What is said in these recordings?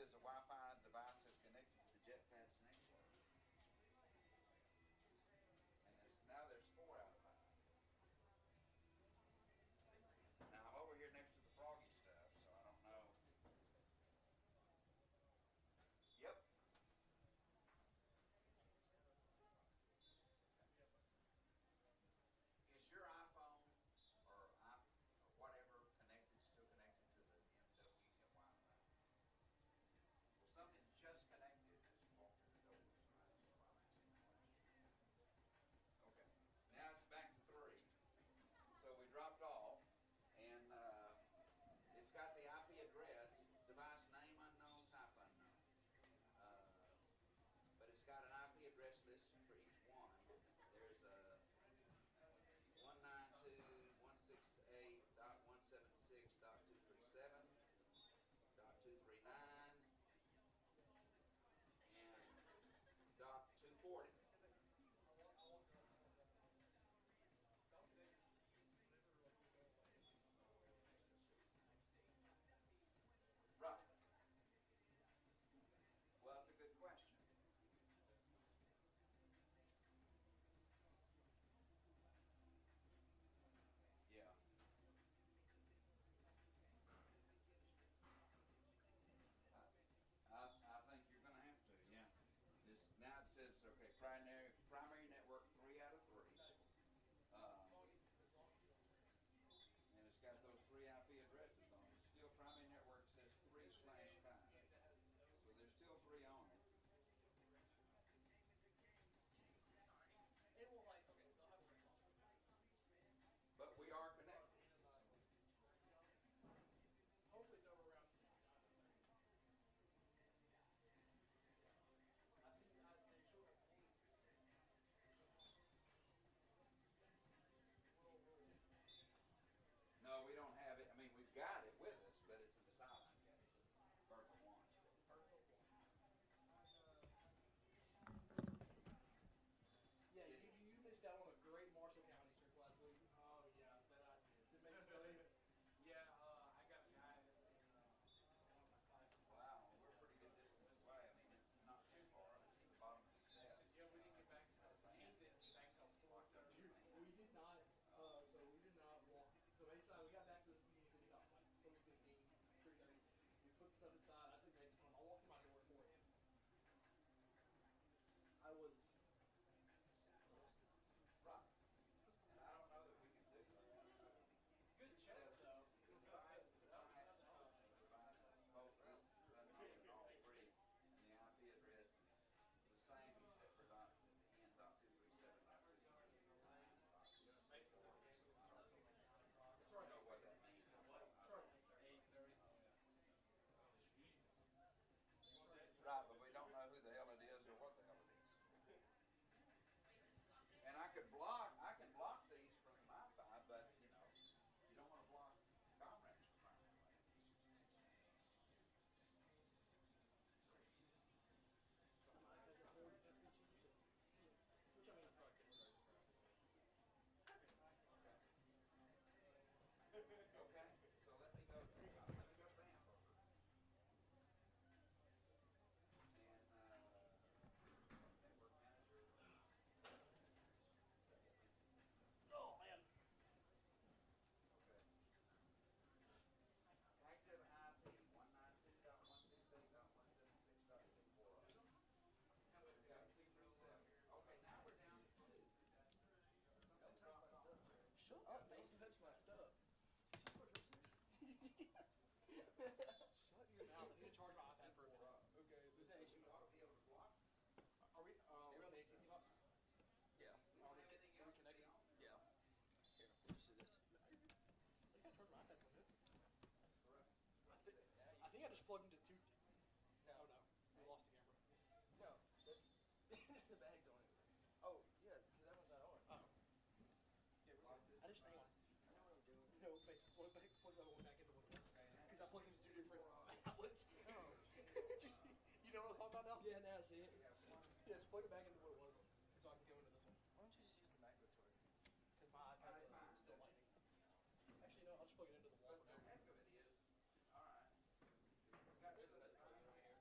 says a Wi-Fi device is connected to the Jetpack's network. And now there's 4 out of 5. Now I'm over here next to the froggy stuff, so I don't know. Yep. Is your iPhone or whatever still connected to the MWM Wi-Fi? Well, something just connected as you walk through the doors, right? That's why I'm asking the question. Okay. Now it's back to 3. So we dropped off, and it's got the IP address, device name unknown, type unknown. But it's got an IP address listed for each one. There's a 192.168.176.237.239 and .240. Right. Well, that's a good question. Yeah. I think you're going to have to, yeah. Now it says, okay, primary network 3 out of 3. And it's got those 3 IP addresses on it. Still, primary network says 3/5. So there's still 3 on it. But we are connected. Hopefully it's over around. I see you guys make sure. No, we don't have it. I mean, we've got it with us, but it's in the silent case. Purple one. Yeah, you missed out on a great Marshall County trip last week. Oh, yeah, that I did. Did Mason tell you? Yeah, I got a guy in one of my classes. Wow, we're pretty good distance away. I mean, it's not too far. It's at the bottom of the I step. said, yeah, we didn't get back to the team didn't get back till 4:30. Dude, we did not, we did not walk. So basically, we got back to the Union City about like 4:15, 3:30. We put stuff inside. I took Mason home. I walked to my door at 4 a.m. I was exhausted. Right. And I don't know that we can do that. Good check, though. The device, both listed as unknown in all 3, and the IP address is the same except for .237.239. That's right. I know what that means. That's right. 8:30. Right, but we don't know who the hell it is or what the hell it is. And I can block these from my Wi-Fi, but you know, you don't want to block comrades from my Wi-Fi. Which I mean, I probably couldn't. Okay, so let me go to the hamburger. And network manager. Oh, man. Okay. Active IP 192.168.176.240. We've got 237. Okay, now we're down to 2. Don't touch my stuff. Shut up, Mason. Touch my stuff. Shut your mouth. I need to charge my iPad for a minute. Okay, this So is we ought to be able to block. Are we on the AT&T box? Yeah. We don't have anything else to be connected? on. Yeah. Here, we'll just do this. I gotta charge my iPad for a minute. Correct. I think I just plugged into 2. No, we lost the camera. No, that's the bag's on it. Oh, yeah, because that one's not on. Oh. Yeah, I just hang on. I know what I'm doing. No, basically plug that one back into what it was. Because I plugged into 2 different outlets. Oh. Just, you know what I'm talking about now? Yeah, now I see it. Yeah, just plug it back into what it was. So I can go into this one. Why don't you just use the macro charger? Because my iPad's still lightning. Actually, no, I'll just plug it into the wall But for the now. heck of it is, all right. We've got There's two of another plug in right here.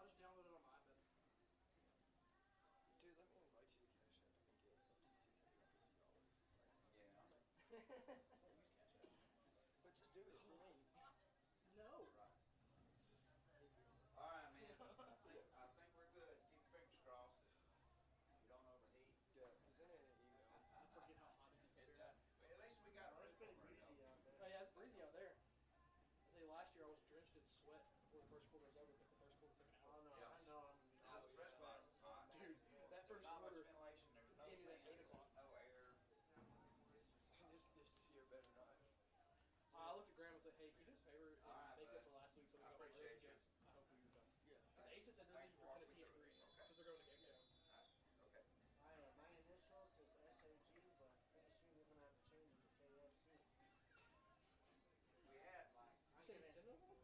just download it on my iPad. Dude, let me invite you to Cash App. I can get up to $650. Yeah. I don't use Cash App. But just do it for me. No. Right. All right, man. I think we're good. Keep your fingers crossed that you don't overheat. Yeah, send it in an email. I forget how hot it gets up here. But at least we got Oh, room it's pretty over it, breezy though. out there. Oh yeah, it's breezy out there. I say last year I was drenched in sweat before the first quarter was over because the first quarter took an hour. Oh, no, Yeah. I know I'm gonna be Now, the press box is hot. Dude, that There's first not much quarter ventilation. There's no ended at fan. 8 o'clock. No air. This year better not. I looked at Graham and said, "Hey, can you do us a favor and All right, make bud. up for last week so we I got over appreciate early?" you. Because I hope we were done. Yeah. Because Asa said they're Thanks leaving for for walking Tennessee me at through 3 it. because Okay. they're going to Game Day. Okay. My initial says SAG, but pretty soon we're gonna have to change it to KFC. We had like You said he sent it over?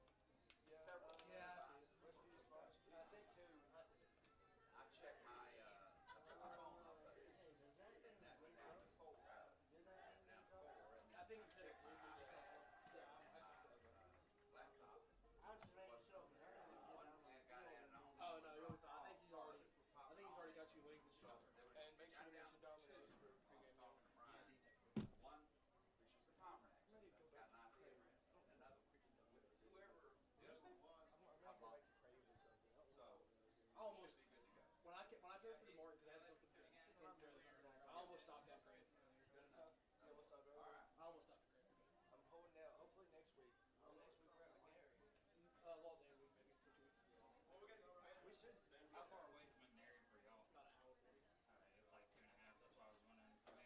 Yeah, several. Yeah, I see it. Westview spots. You I say see two. I see it. I checked my phone up there. Hey, does that thing That went leak down up? to 4. Did that thing Down leak to up? 4. And I think then it's I checked my just iPad yeah, I and think my it laptop. I was just making sure because I didn't get One down on and the got field added on. Oh no, you'll be fine. Oh, I think he's already others were popping got on. you linked. It's So just there was, And make sure got to down mention to Domino's 2. for I was pregame. talking to Brian. Yeah, D text. One, which is the Comrex, that's got an IP address, and another one. Whoever this one was, I'm I gonna go bought back to Crave or something. I don't So, know what those I almost should be good to go. when I drove through Martin because I had to look at the I almost stopped at Crave. Good enough. Yeah, what's up, bro? All right. I almost stopped at Crave. I'm holding out. Hopefully next week. Next week we're at McNary. Los Angeles week maybe for 2 weeks. Well, we got to go right. We should. How far away is McNary for y'all? About an hour 40. It's like 2.5. That's why I was wondering for me.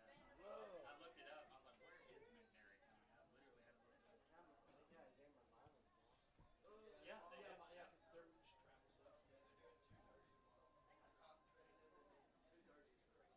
Yeah. Whoa. I looked it up. I was like, where is McNary? I literally had to look it up. They got a game of violence. Yeah, they yeah, did. yeah, because they're just travel stuff. Yeah, they're doing 2:30 tomorrow. 2:30 is crazy.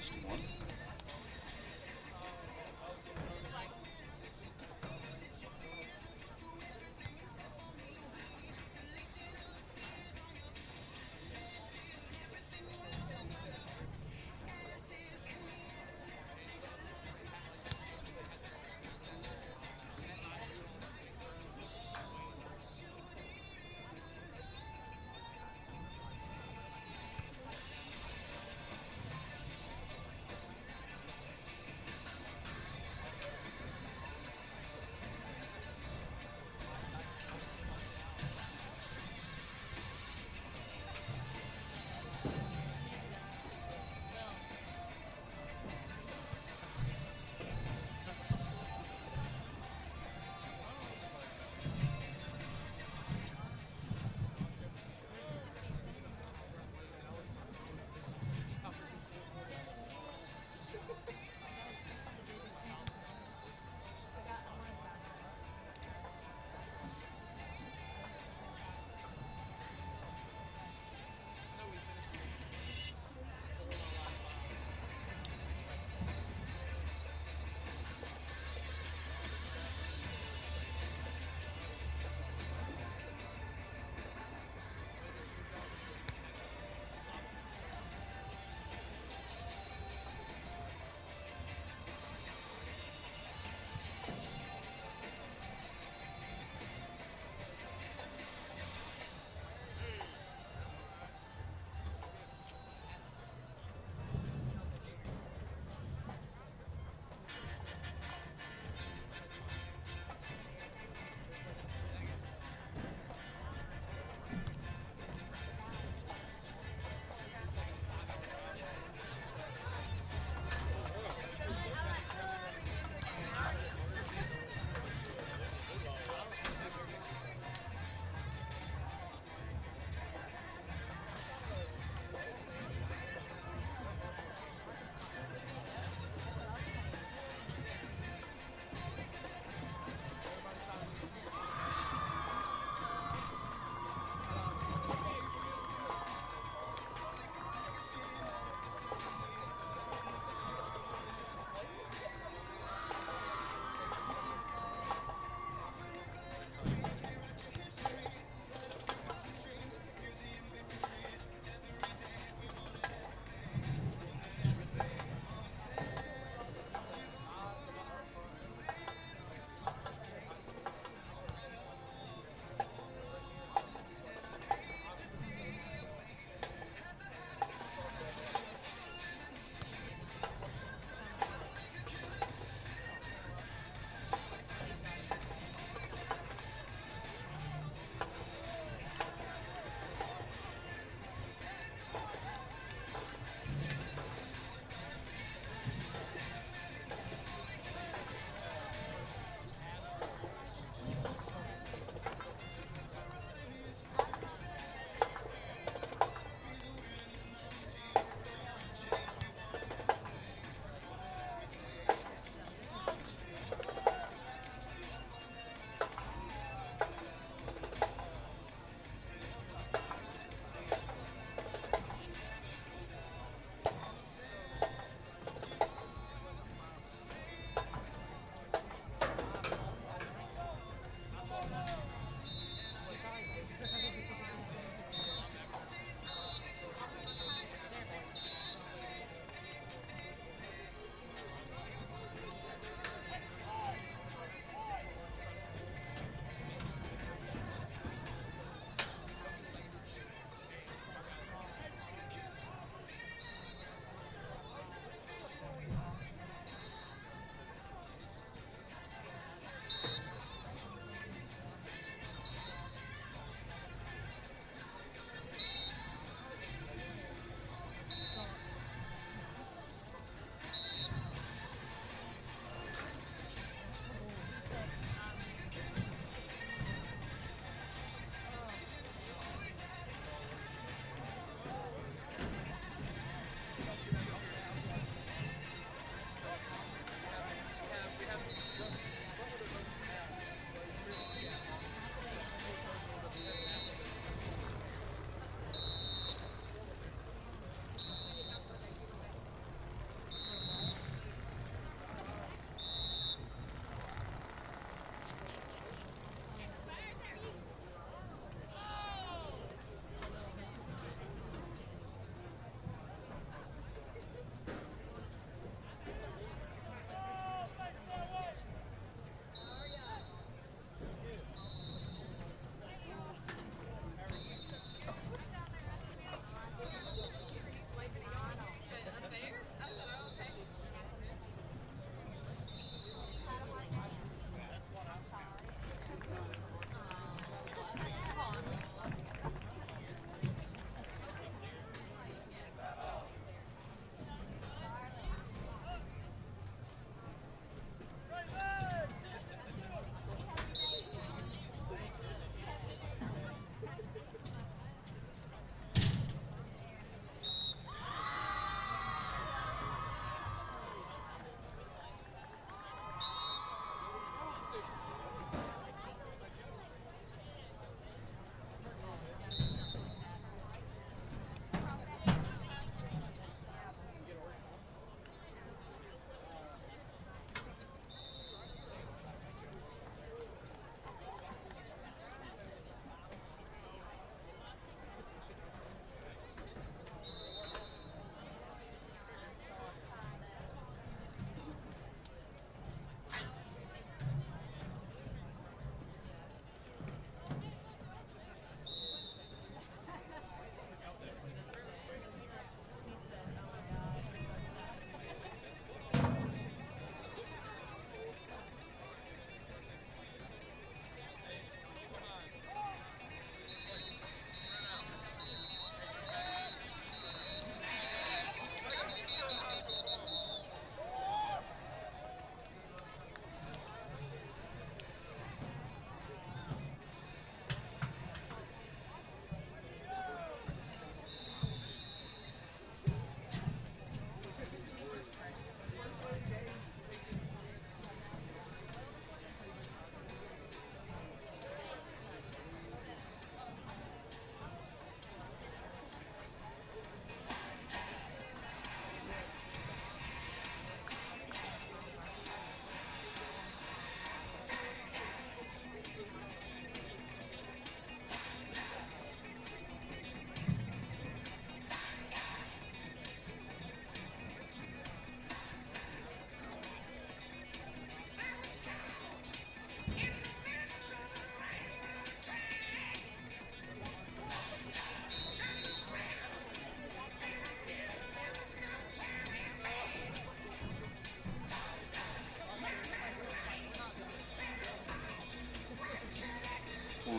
first one.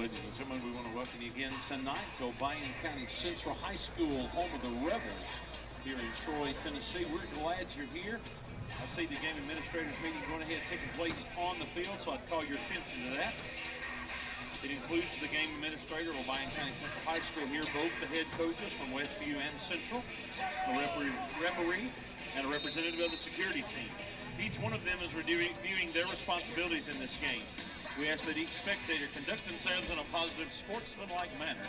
ladies and gentlemen, we want to welcome you again tonight to Obion County Central High School, home of the Rebels here in Troy, Tennessee. We're glad you're here. I see the game administrators meeting going ahead taking place on the field, so I'd call your attention to that. It includes the game administrator of Obion County Central High School here, both the head coaches from Westview and Central, a referee, and a representative of the security team. Each one of them is reviewing their responsibilities in this game. We ask that each spectator conduct themselves in a positive, sportsmanlike manner.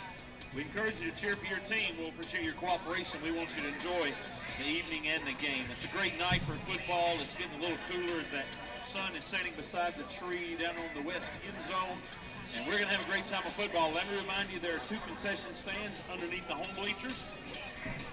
We encourage you to cheer for your team. We'll appreciate your cooperation. We want you to enjoy the evening and the game. It's a great night for football. It's getting a little cooler as that sun is setting beside the tree down on the west end zone. And we're going to have a great time of football. Let me remind you, there are 2 concession stands underneath the home bleachers.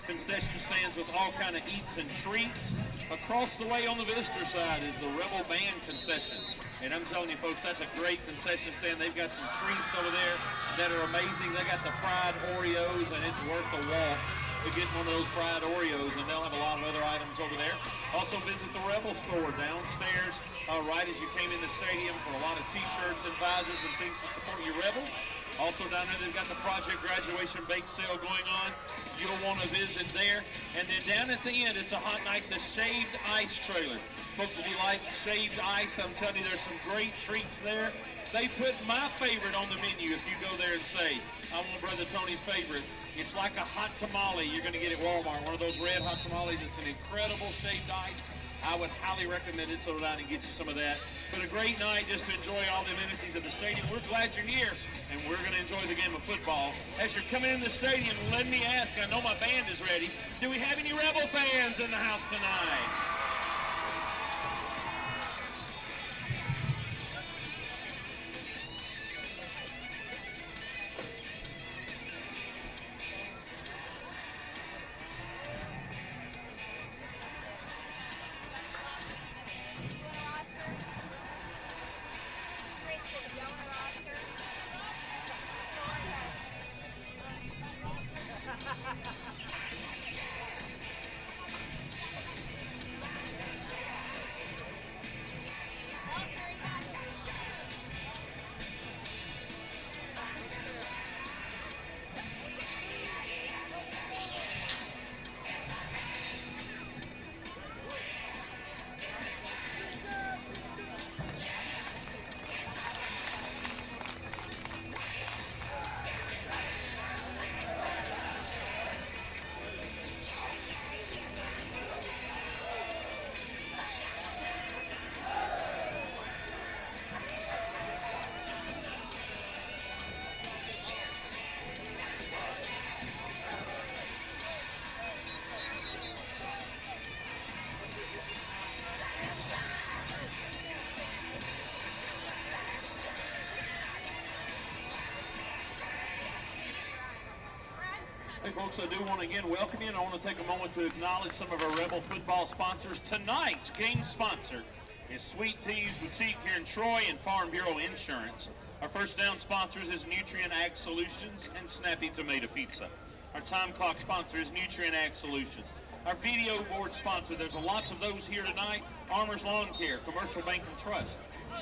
Concession stands with all kind of eats and treats. Across the way on the visitor side is the Rebel Band concession. And I'm telling you folks, that's a great concession stand. They've got some treats over there that are amazing. They got the fried Oreos, and it's worth the walk to get one of those fried Oreos, and they'll have a lot of other items over there. Also visit the Rebel store downstairs right as you came in the stadium for a lot of t-shirts and visors and things to support your Rebels. Also down there, they've got the Project Graduation Bake Sale going on. You'll want to visit there. And then down at the end, it's a hot night, the Shaved Ice trailer. Folks, if you like shaved ice, I'm telling you, there's some great treats there. They put my favorite on the menu if you go there and say, I want Brother Tony's favorite. It's like a hot tamale you're going to get at Walmart, one of those red hot tamales. It's an incredible shaved ice. I would highly recommend it, so down and get you some of that. But a great night just to enjoy all the amenities of the stadium. We're glad you're here, and we're going to enjoy the game of football. As you're coming in the stadium, let me ask, I know my band is ready, do we have any Rebel fans in the house tonight? Hey folks, I do want to again welcome you, and I want to take a moment to acknowledge some of our Rebel football sponsors. Tonight's game sponsor is Sweet Peas Boutique here in Troy and Farm Bureau Insurance. Our first down sponsors is Nutrient Ag Solutions and Snappy Tomato Pizza. Our time clock sponsor is Nutrient Ag Solutions. Our video board sponsor, there's lots of those here tonight, Armor's Lawn Care, Commercial Bank and Trust,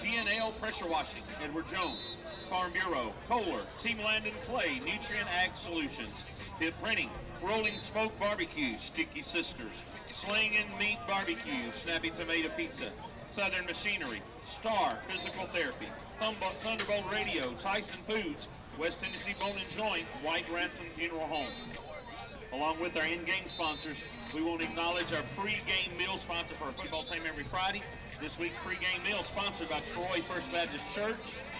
G&L Pressure Washing, Edward Jones, Farm Bureau, Kohler, Team Land and Clay, Nutrient Ag Solutions, Pit Printing, Rolling Smoke Barbecue, Sticky Sisters, Sling and Meat Barbecue, Snappy Tomato Pizza, Southern Machinery, Star Physical Therapy, Thunderbolt Radio, Tyson Foods, West Tennessee Bone and Joint, White Ransom Funeral Home. Along with our in-game sponsors, we want to acknowledge our pre-game meal sponsor for our football team every Friday. This week's pre-game meal sponsored by Troy First Baptist Church.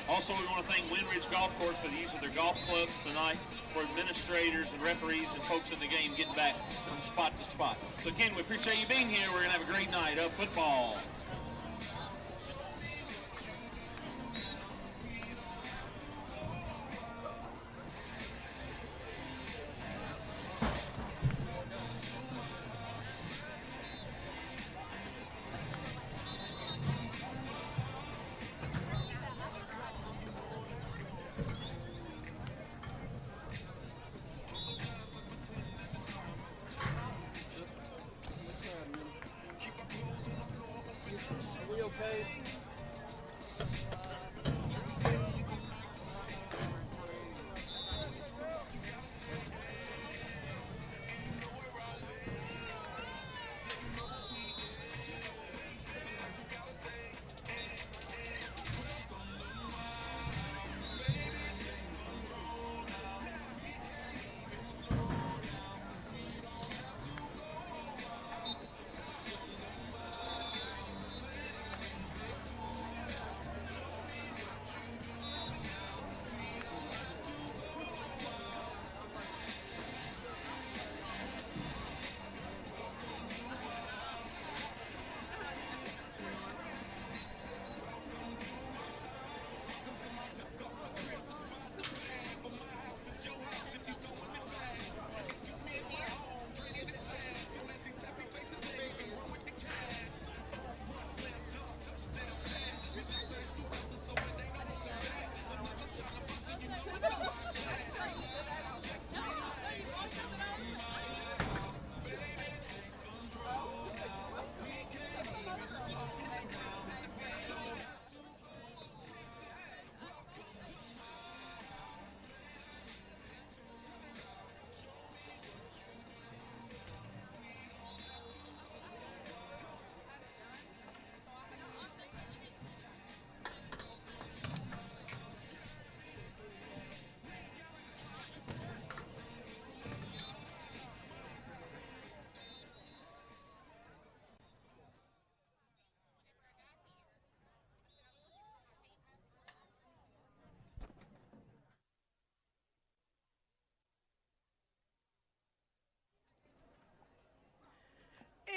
Also, we want to thank Windridge Golf Course for the use of their golf clubs tonight for administrators and referees and folks in the game getting back from spot to spot. So again, we appreciate you being here. We're going to have a great night of football.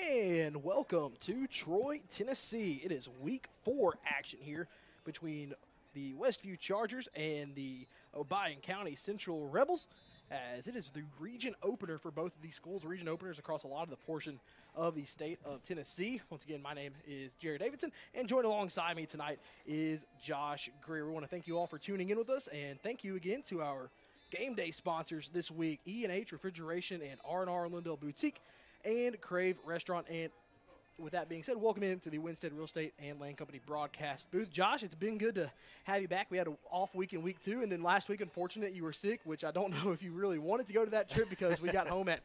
And welcome to Troy, Tennessee. It is week 4 action here between the Westview Chargers and the Obion County Central Rebels, as it is the region opener for both of these schools, region openers across a lot of the portion of the state of Tennessee. Once again, my name is Jerry Davidson, and joined alongside me tonight is Josh Greer. We want to thank you all for tuning in with us, and thank you again to our game day sponsors this week, E&H Refrigeration and R&R Lindell Boutique and Crave Restaurant. And with that being said, welcome into the Winstead Real Estate and Land Company broadcast booth. Josh, it's been good to have you back. We had an off week in week 2, and then last week, unfortunate, you were sick, which I don't know if you really wanted to go to that trip because we got home at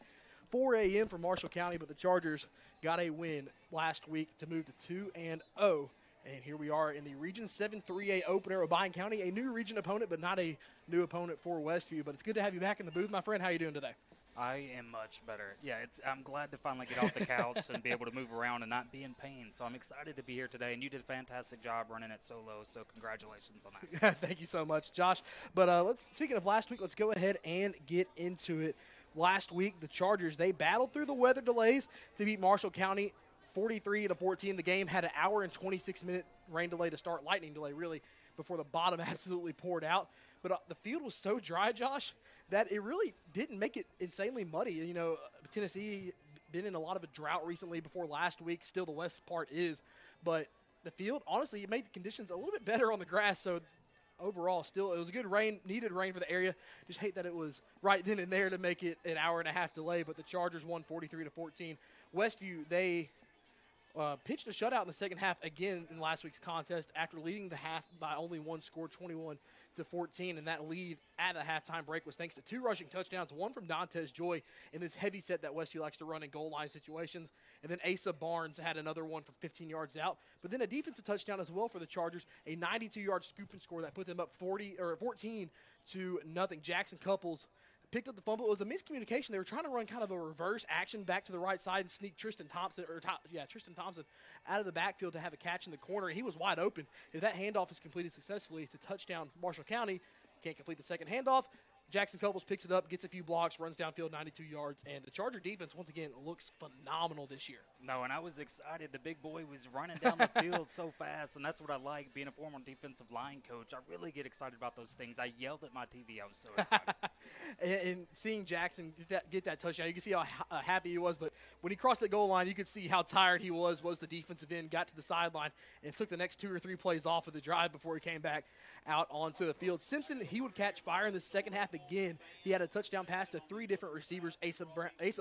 4 a.m. from Marshall County, but the Chargers got a win last week to move to 2-0. And here we are in the Region 7 3A opener of Obion County, a new region opponent, but not a new opponent for Westview. But it's good to have you back in the booth, my friend. How are you doing today? I am much better. Yeah, I'm glad to finally get off the couch and be able to move around and not be in pain. So I'm excited to be here today, and you did a fantastic job running it solo, so congratulations on that. Thank you so much, Josh. But speaking of last week, let's go ahead and get into it. Last week, the Chargers, they battled through the weather delays to beat Marshall County 43-14. The game had an hour and 26-minute rain delay to start, lightning delay, really, before the bottom absolutely poured out. But the field was so dry, Josh, that it really didn't make it insanely muddy. You know, Tennessee been in a lot of a drought recently before last week. Still, the west part is. But the field, honestly, it made the conditions a little bit better on the grass. So, overall, still, it was a good rain, needed rain for the area. Just hate that it was right then and there to make it an hour and a half delay. But the Chargers won 43-14. Westview, they pitched a shutout in the second half again in last week's contest after leading the half by only one score, 21-14, and that lead at the halftime break was thanks to 2 rushing touchdowns, one from Dantes Joy in this heavy set that Westview likes to run in goal line situations, and then Asa Barnes had another one from 15 yards out, but then a defensive touchdown as well for the Chargers, a 92-yard scoop and score that put them up 14-0. Jackson Couples picked up the fumble. It was a miscommunication. They were trying to run kind of a reverse action back to the right side and sneak Tristan Thompson out of the backfield to have a catch in the corner. He was wide open. If that handoff is completed successfully, it's a touchdown. Marshall County can't complete the second handoff. Jackson Couples picks it up, gets a few blocks, runs downfield 92 yards, and the Charger defense, once again, looks phenomenal this year. No, and I was excited. The big boy was running down the field so fast, and that's what I like, being a former defensive line coach. I really get excited about those things. I yelled at my TV. I was so excited. and seeing Jackson get that touchdown, you can see how happy he was, but when he crossed the goal line, you could see how tired he was the defensive end, got to the sideline, and took the next 2 or 3 plays off of the drive before he came back out onto the field. Simpson, he would catch fire in the second half again. He had a touchdown pass to 3 different receivers, Asa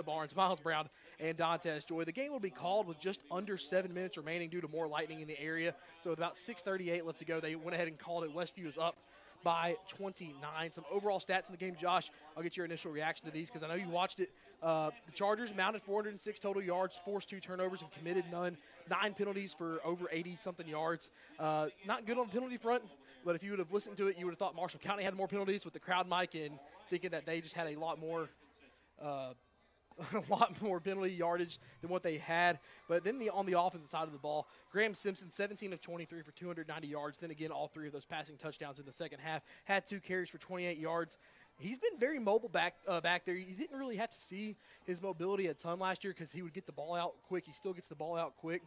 Barnes, Miles Brown, and Dantes Joy. The game will be called with just under 7 minutes remaining due to more lightning in the area. So with about 6:38 left to go, they went ahead and called it. Westview is up by 29. Some overall stats in the game, Josh. I'll get your initial reaction to these because I know you watched it. The Chargers mounted 406 total yards, forced 2 turnovers, and committed none. 9 penalties for over 80-something yards. Not good on the penalty front, but if you would have listened to it, you would have thought Marshall County had more penalties with the crowd mic and thinking that they just had a lot more penalty yardage than what they had. But then on the offensive side of the ball, Graham Simpson, 17 of 23 for 290 yards. Then again, all 3 of those passing touchdowns in the second half. Had 2 carries for 28 yards. He's been very mobile back there. You didn't really have to see his mobility a ton last year because he would get the ball out quick. He still gets the ball out quick.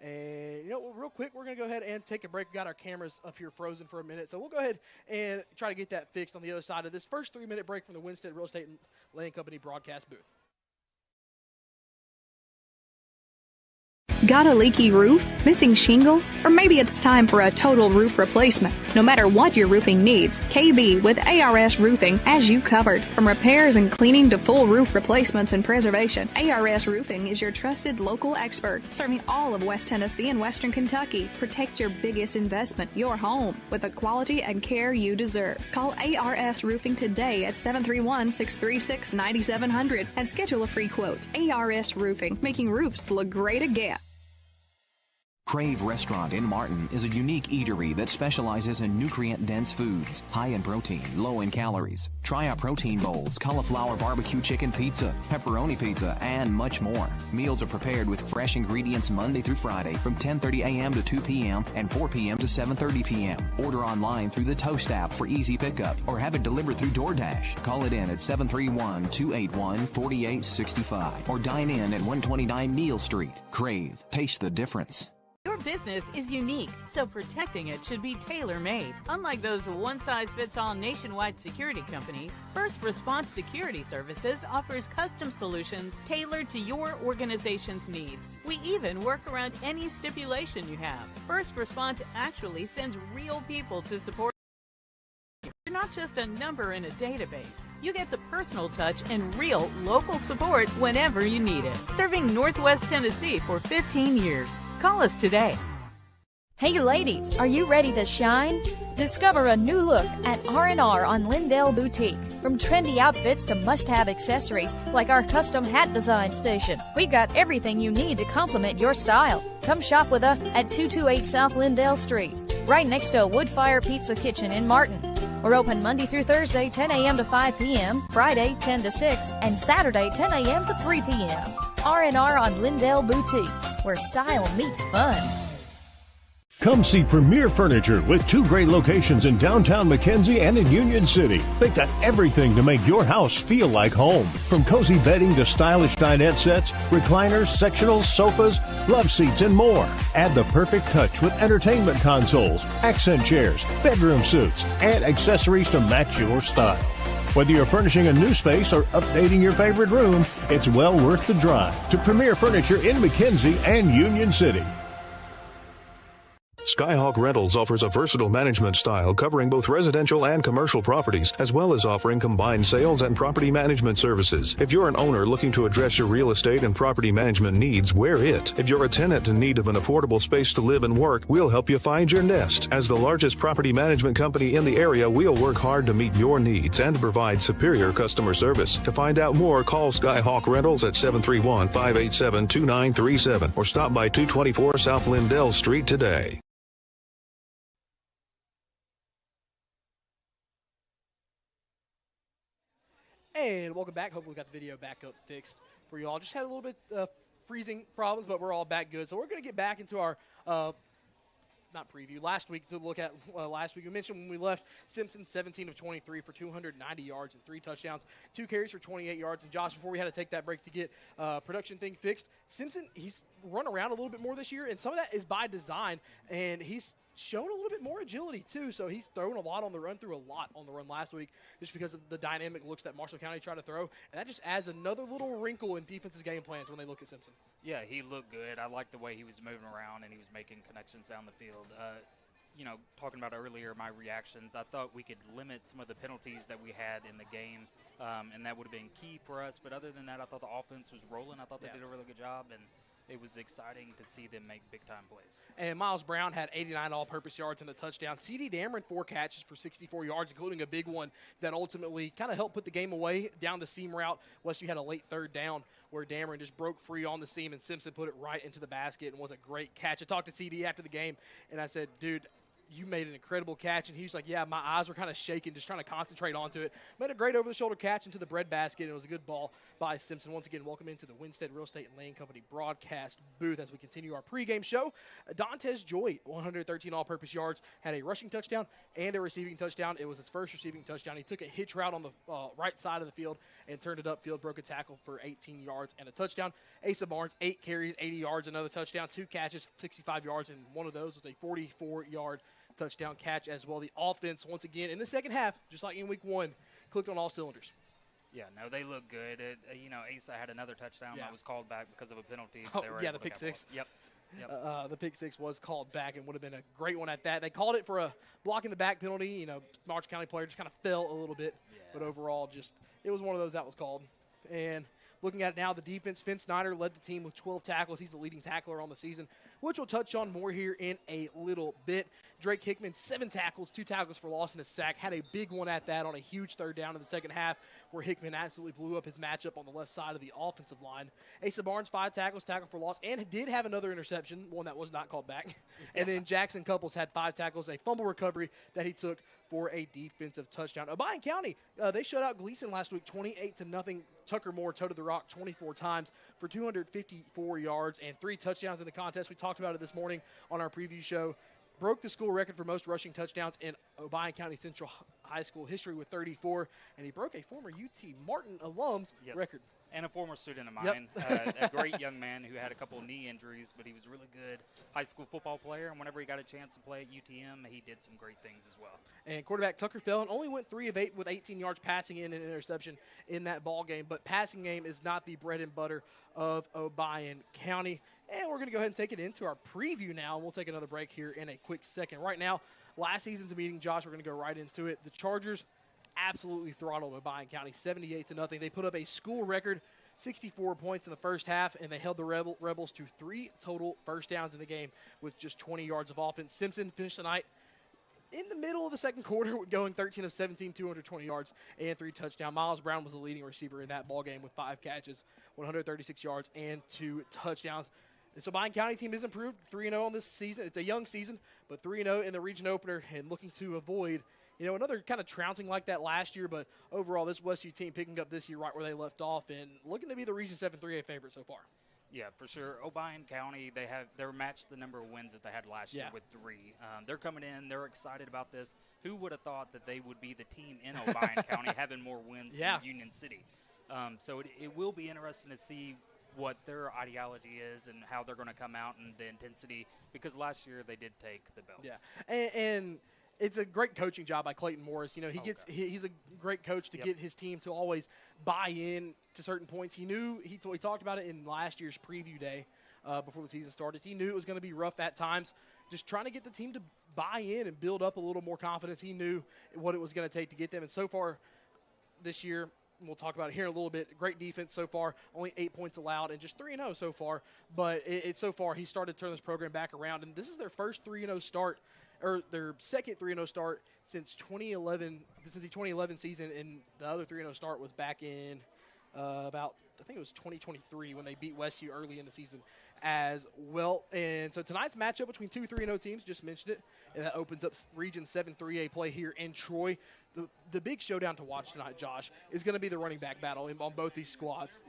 And, real quick, we're going to go ahead and take a break. We got our cameras up here frozen for a minute. So we'll go ahead and try to get that fixed on the other side of this first 3-minute break from the Winstead Real Estate and Land Company broadcast booth. Got a leaky roof? Missing shingles? Or maybe it's time for a total roof replacement. No matter what your roofing needs, KB with ARS Roofing has you covered. From repairs and cleaning to full roof replacements and preservation, ARS Roofing is your trusted local expert, serving all of West Tennessee and Western Kentucky. Protect your biggest investment, your home, with the quality and care you deserve. Call ARS Roofing today at 731-636-9700 and schedule a free quote. ARS Roofing, making roofs look great again. Crave Restaurant in Martin is a unique eatery that specializes in nutrient-dense foods, high in protein, low in calories. Try our protein bowls, cauliflower barbecue chicken pizza, pepperoni pizza, and much more. Meals are prepared with fresh ingredients Monday through Friday from 10:30 a.m. to 2 p.m. and 4 p.m. to 7:30 p.m. Order online through the Toast app for easy pickup or have it delivered through DoorDash. Call it in at 731-281-4865 or dine in at 129 Neal Street. Crave. Taste the difference. Your business is unique, so protecting it should be tailor-made. Unlike those one-size-fits-all nationwide security companies, First Response Security Services offers custom solutions tailored to your organization's needs. We even work around any stipulation you have. First Response actually sends real people to support. You're not just a number in a database. You get the personal touch and real local support whenever you need it. Serving Northwest Tennessee for 15 years. Call us today. Hey ladies, are you ready to shine? Discover a new look at R&R on Lindell Boutique. From trendy outfits to must-have accessories like our custom hat design station, we've got everything you need to complement your style. Come shop with us at 228 South Lindell Street, right next to Woodfire Pizza Kitchen in Martin. We're open Monday through Thursday, 10 a.m. to 5 p.m., Friday, 10 to 6, and Saturday, 10 a.m. to 3 p.m. R&R on Lindell Boutique, where style meets fun. Come see Premier Furniture with 2 great locations in downtown McKenzie and in Union City. They've got everything to make your house feel like home. From cozy bedding to stylish dinette sets, recliners, sectionals, sofas, love seats, and more. Add the perfect touch with entertainment consoles, accent chairs, bedroom suites, and accessories to match your style. Whether you're furnishing a new space or updating your favorite room, it's well worth the drive to Premier Furniture in McKenzie and Union City. Skyhawk Rentals offers a versatile management style covering both residential and commercial properties, as well as offering combined sales and property management services. If you're an owner looking to address your real estate and property management needs, we're it. If you're a tenant in need of an affordable space to live and work, we'll help you find your nest. As the largest property management company in the area, we'll work hard to meet your needs and provide superior customer service. To find out more, call Skyhawk Rentals at 731-587-2937 or stop by 224 South Lindell Street today. And welcome back. Hopefully we got the video back up fixed for you all. Just had a little bit freezing problems, but we're all back good. So we're going to get back into our not preview, last week to look at last week. We mentioned when we left, Simpson 17 of 23 for 290 yards and 3 touchdowns, 2 carries for 28 yards. And Josh, before we had to take that break to get production thing fixed, Simpson, he's run around a little bit more this year, and some of that is by design, and he's shown a little bit more agility too, so he's thrown a lot on the run, threw a lot on the run last week just because of the dynamic looks that Marshall County tried to throw, and that just adds another little wrinkle in defense's game plans when they look at Simpson. Yeah, he looked good. I liked the way he was moving around and he was making connections down the field. Talking about earlier my reactions, I thought we could limit some of the penalties that we had in the game, and that would have been key for us. But other than that, I thought the offense was rolling. I thought they did a really good job, and it was exciting to see them make big-time plays. And Miles Brown had 89 all-purpose yards and a touchdown. C.D. Dameron, 4 catches for 64 yards, including a big one that ultimately kind of helped put the game away down the seam route. Westview had a late 3rd down where Dameron just broke free on the seam, and Simpson put it right into the basket and was a great catch. I talked to C.D. after the game, and I said, dude, you made an incredible catch. And he was like, yeah, my eyes were kind of shaking, just trying to concentrate onto it. Made a great over-the-shoulder catch into the breadbasket. It was a good ball by Simpson. Once again, welcome into the Winstead Real Estate and Land Company broadcast booth as we continue our pregame show. Dantes Joy, 113 all-purpose yards, had a rushing touchdown and a receiving touchdown. It was his first receiving touchdown. He took a hitch route on the right side of the field and turned it upfield, broke a tackle for 18 yards and a touchdown. Asa Barnes, 8 carries, 80 yards, another touchdown, 2 catches, 65 yards, and one of those was a 44-yard touchdown catch as well. The offense, once again, in the second half, just like in week 1, clicked on all cylinders. Yeah, no, they look good. Asa had another touchdown that was called back because of a penalty. The pick six. Yep. The pick six was called back and would have been a great one at that. They called it for a block in the back penalty. Marshall County player just kind of fell a little bit, but overall, it was one of those that was called. And looking at it now, the defense, Finn Snyder led the team with 12 tackles. He's the leading tackler on the season which we'll touch on more here in a little bit. Drake Hickman, 7 tackles, 2 tackles for loss and a sack. Had a big one at that on a huge third down in the second half where Hickman absolutely blew up his matchup on the left side of the offensive line. Asa Barnes, 5 tackles, tackle for loss, and did have another interception, one that was not called back. And then Jackson Couples had 5 tackles, a fumble recovery that he took for a defensive touchdown. Obion County, they shut out Gleason last week 28-0. Tucker Moore toted the rock 24 times for 254 yards and 3 touchdowns in the contest. We talked about it this morning on our preview show. Broke the school record for most rushing touchdowns in Obion County Central High School history with 34, and he broke a former UT Martin alum's record. And a former student of mine, a great young man who had a couple of knee injuries, but he was a really good high school football player, and whenever he got a chance to play at UTM, he did some great things as well. And quarterback Tucker Fellon only went 3 of 8 with 18 yards passing in an interception in that ball game, but passing game is not the bread and butter of Obion County. And we're going to go ahead and take it into our preview now, and we'll take another break here in a quick second. Right now, last season's meeting, Josh, we're going to go right into it. The Chargers absolutely throttled Obion County 78-0. They put up a school record 64 points in the first half, and they held the Rebels to 3 total first downs in the game with just 20 yards of offense. Simpson finished the night in the middle of the second quarter going 13 of 17, 220 yards, and 3 touchdowns. Miles Brown was the leading receiver in that ball game with 5 catches, 136 yards, and 2 touchdowns. This Obion County team is improved, 3-0 on this season. It's a young season, but 3-0 in the region opener and looking to avoid another kind of trouncing like that last year, but overall this Westview team picking up this year right where they left off and looking to be the Region 7 3A favorite so far. Yeah, for sure. Obion County, they're matched the number of wins that they had last year with 3. They're coming in. They're excited about this. Who would have thought that they would be the team in Obion County having more wins than Union City? So it will be interesting to see what their ideology is and how they're going to come out and the intensity, because last year they did take the belt. Yeah, and it's a great coaching job by Clayton Morris. He's a great coach to get his team to always buy in to certain points. He talked about it in last year's preview day before the season started. He knew it was going to be rough at times, just trying to get the team to buy in and build up a little more confidence. He knew what it was going to take to get them, and so far this year, we'll talk about it here in a little bit. Great defense so far, only 8 points allowed, and just 3-0 so far. But it's so far, he started to turn this program back around, and this is their first 3-0 start, or their second 3-0 start since 2011. This is the 2011 season, and the other 3-0 start was back in I think it was 2023 when they beat Westview early in the season as well. And so tonight's matchup between 2 3-0 teams, just mentioned it, and that opens up Region 7 3A play here in Troy. The big showdown to watch tonight, Josh, is going to be the running back battle on both these squads.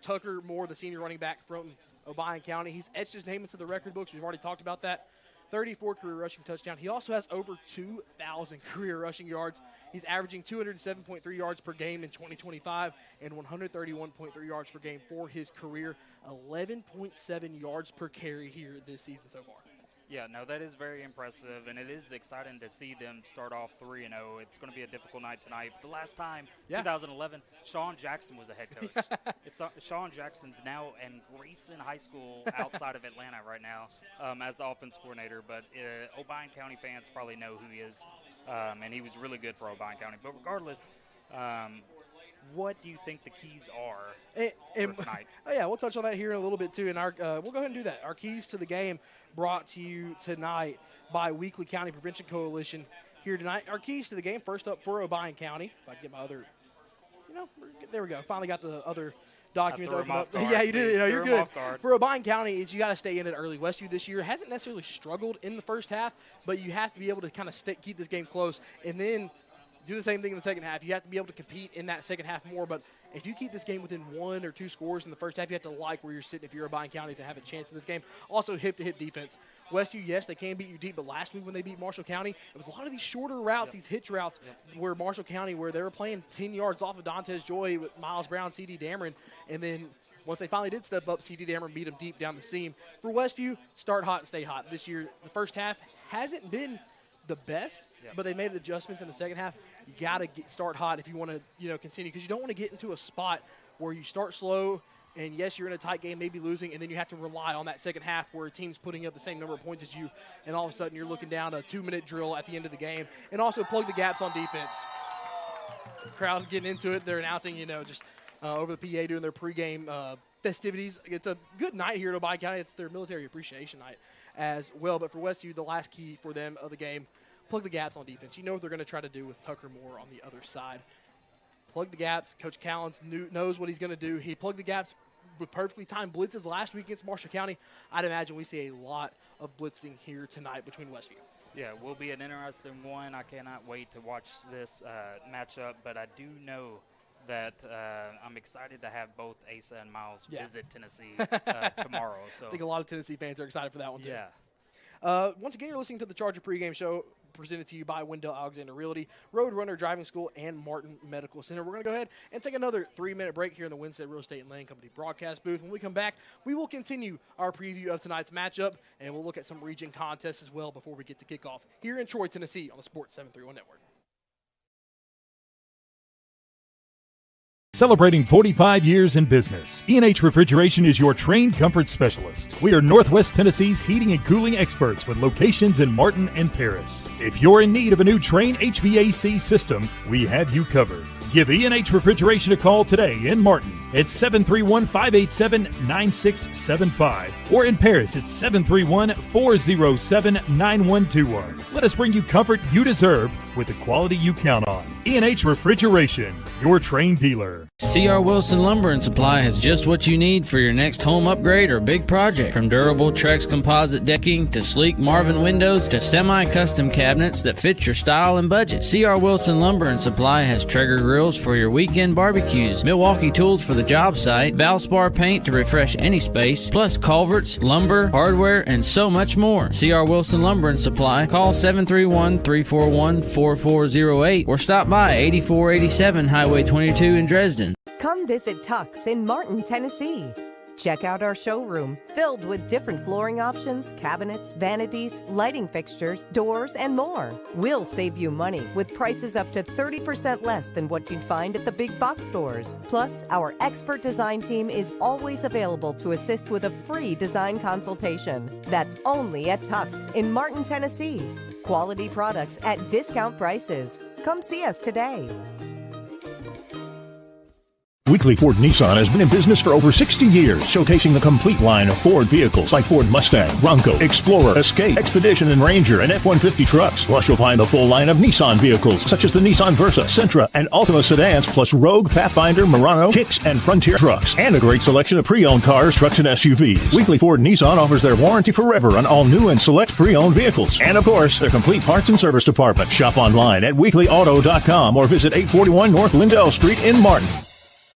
Tucker Moore, the senior running back from Obion County, he's etched his name into the record books. We've already talked about that. 34 career rushing touchdown. He also has over 2,000 career rushing yards. He's averaging 207.3 yards per game in 2025 and 131.3 yards per game for his career. 11.7 yards per carry here this season so far. Yeah, no, that is very impressive, and it is exciting to see them start off 3-0. It's going to be a difficult night tonight. But the last time, 2011, Sean Jackson was the head coach. Sean Jackson's now in Grayson High School outside of Atlanta right now as the offense coordinator. But Obion County fans probably know who he is, and he was really good for Obion County. But regardless, what do you think the keys are for tonight? Oh, yeah, we'll touch on that here in a little bit, too. And we'll go ahead and do that. Our keys to the game brought to you tonight by Weekly County Prevention Coalition here tonight. Our keys to the game, first up for Obion County. If I can get my other, there we go. Finally got the other document to open up. Yeah, you did. You're good. For Obion County, you got to stay in it early. Westview this year hasn't necessarily struggled in the first half, but you have to be able to kind of keep this game close. And then do the same thing in the second half. You have to be able to compete in that second half more. But if you keep this game within 1 or 2 scores in the first half, you have to like where you're sitting if you're Obion County to have a chance in this game. Also, hip-to-hip defense. Westview, yes, they can beat you deep, but last week when they beat Marshall County, it was a lot of these shorter routes, these hitch routes, where Marshall County, where they were playing 10 yards off of Dantes Joy with Miles Brown, C.D. Dameron, and then once they finally did step up, C.D. Dameron beat them deep down the seam. For Westview, start hot and stay hot. This year, the first half hasn't been the best, but they made adjustments in the second half. You got to start hot if you want to, continue, because you don't want to get into a spot where you start slow and, yes, you're in a tight game, maybe losing, and then you have to rely on that second half where a team's putting up the same number of points as you, and all of a sudden you're looking down a 2-minute drill at the end of the game. And also plug the gaps on defense. The crowd getting into it. They're announcing, just over the PA doing their pregame festivities. It's a good night here at Obion County. It's their military appreciation night as well. But for Westview, the last key for them of the game, plug the gaps on defense. You know what they're going to try to do with Tucker Moore on the other side. Plug the gaps. Coach Callens knows what he's going to do. He plugged the gaps with perfectly timed blitzes last week against Marshall County. I'd imagine we see a lot of blitzing here tonight between Westview. Yeah, it will be an interesting one. I cannot wait to watch this matchup, but I do know that I'm excited to have both Asa and Miles visit Tennessee tomorrow. So I think a lot of Tennessee fans are excited for that one, too. Yeah. Once again, you're listening to the Charger pregame show presented to you by Wendell Alexander Realty, Roadrunner Driving School, and Martin Medical Center. We're going to go ahead and take another 3-minute break here in the Winstead Real Estate and Land Company broadcast booth. When we come back, we will continue our preview of tonight's matchup, and we'll look at some region contests as well before we get to kickoff here in Troy, Tennessee on the Sports 731 Network. Celebrating 45 years in business, E&H Refrigeration is your trained comfort specialist. We are Northwest Tennessee's heating and cooling experts with locations in Martin and Paris. If you're in need of a new Trane HVAC system, we have you covered. Give E&H Refrigeration a call today in Martin at 731-587-9675 or in Paris at 731-407-9121. Let us bring you comfort you deserve with the quality you count on. E&H Refrigeration, your Trane dealer. C.R. Wilson Lumber and Supply has just what you need for your next home upgrade or big project. From durable Trex composite decking to sleek Marvin windows to semi-custom cabinets that fit your style and budget. C.R. Wilson Lumber and Supply has Traeger grills for your weekend barbecues, Milwaukee tools for the job site, Valspar paint to refresh any space, plus culverts, lumber, hardware, and so much more. C.R. Wilson Lumber and Supply. Call 731-341-4408 or stop by 8487 Highway 22 in Dresden. Come visit Tux in Martin, Tennessee. Check out our showroom filled with different flooring options, cabinets, vanities, lighting fixtures, doors, and more. We'll save you money with prices up to 30% less than what you'd find at the big box stores. Plus, our expert design team is always available to assist with a free design consultation. That's only at Tux in Martin, Tennessee. Quality products at discount prices. Come see us today. Weekly Ford Nissan has been in business for over 60 years, showcasing the complete line of Ford vehicles like Ford Mustang, Bronco, Explorer, Escape, Expedition, and Ranger, and F-150 trucks. Plus, you'll find a full line of Nissan vehicles, such as the Nissan Versa, Sentra, and Altima sedans, plus Rogue, Pathfinder, Murano, Kicks, and Frontier trucks, and a great selection of pre-owned cars, trucks, and SUVs. Weekly Ford Nissan offers their warranty forever on all new and select pre-owned vehicles. And, of course, their complete parts and service department. Shop online at weeklyauto.com or visit 841 North Lindell Street in Martin.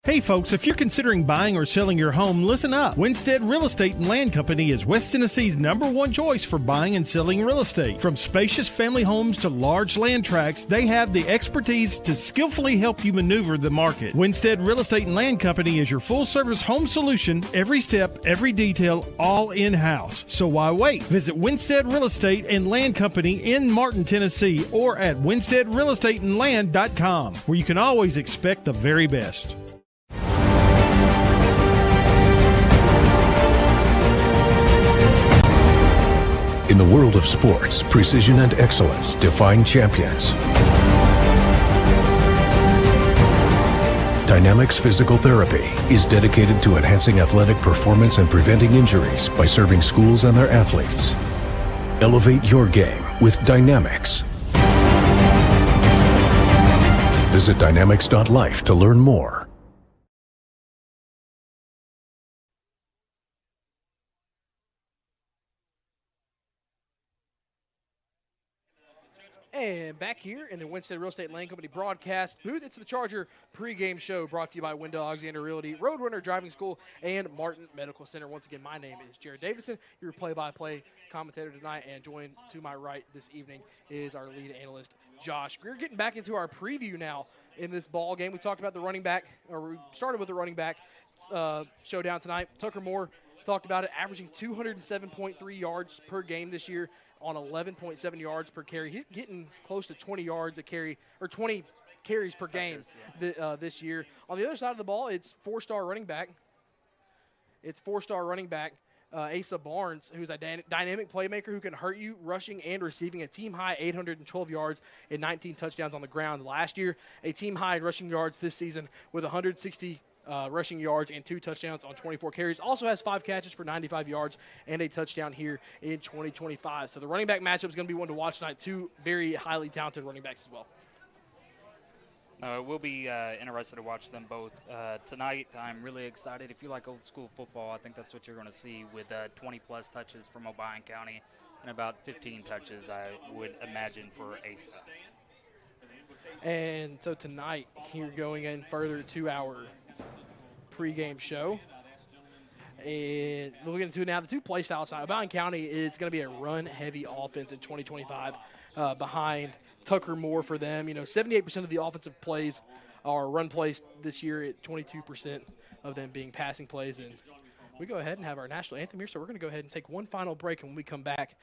Hey folks, if you're considering buying or selling your home, listen up. Winstead Real Estate and Land Company is West Tennessee's #1 choice for buying and selling real estate. From spacious family homes to large land tracts, they have the expertise to skillfully help you maneuver the market. Winstead Real Estate and Land Company is your full-service home solution, every step, every detail, all in-house. So why wait? Visit Winstead Real Estate and Land Company in Martin, Tennessee, or at winsteadrealestateandland.com, where you can always expect the very best. In the world of sports, precision and excellence define champions. Dynamics Physical Therapy is dedicated to enhancing athletic performance and preventing injuries by serving schools and their athletes. Elevate your game with Dynamics. Visit dynamics.life to learn more. And back here in the Winstead Real Estate and Land Company broadcast booth, it's the Charger pregame show brought to you by Wendell Alexander Realty, Roadrunner Driving School, and Martin Medical Center. Once again, my name is Jared Davison, your play-by-play commentator tonight, and joined to my right this evening is our lead analyst, Josh. We're getting back into our preview now in this ball game. We talked about the running back, or we started with the running back showdown tonight. Tucker Moore talked about it, averaging 207.3 yards per game this year on 11.7 yards per carry. He's getting close to 20 yards a carry, or 20 carries per game this year. On the other side of the ball, it's four-star running back. Asa Barnes, who's a dynamic playmaker who can hurt you rushing and receiving, a team-high 812 yards and 19 touchdowns on the ground last year, a team-high in rushing yards this season with 160 rushing yards and 2 touchdowns on 24 carries. Also has 5 catches for 95 yards and a touchdown here in 2025. So the running back matchup is going to be one to watch tonight. 2 very highly talented running backs as well. We'll be interested to watch them both tonight. I'm really excited. If you like old school football, I think that's what you're going to see with 20-plus touches from Obion County and about 15 touches, I would imagine, for ASA. And so tonight, here going in further to our pregame show. And we'll get into now the 2 play styles. Obion County is going to be a run-heavy offense in 2025 behind Tucker Moore for them. 78% of the offensive plays are run plays this year, at 22% of them being passing plays. And we go ahead and have our national anthem here, so we're going to go ahead and take one final break, and when we come back,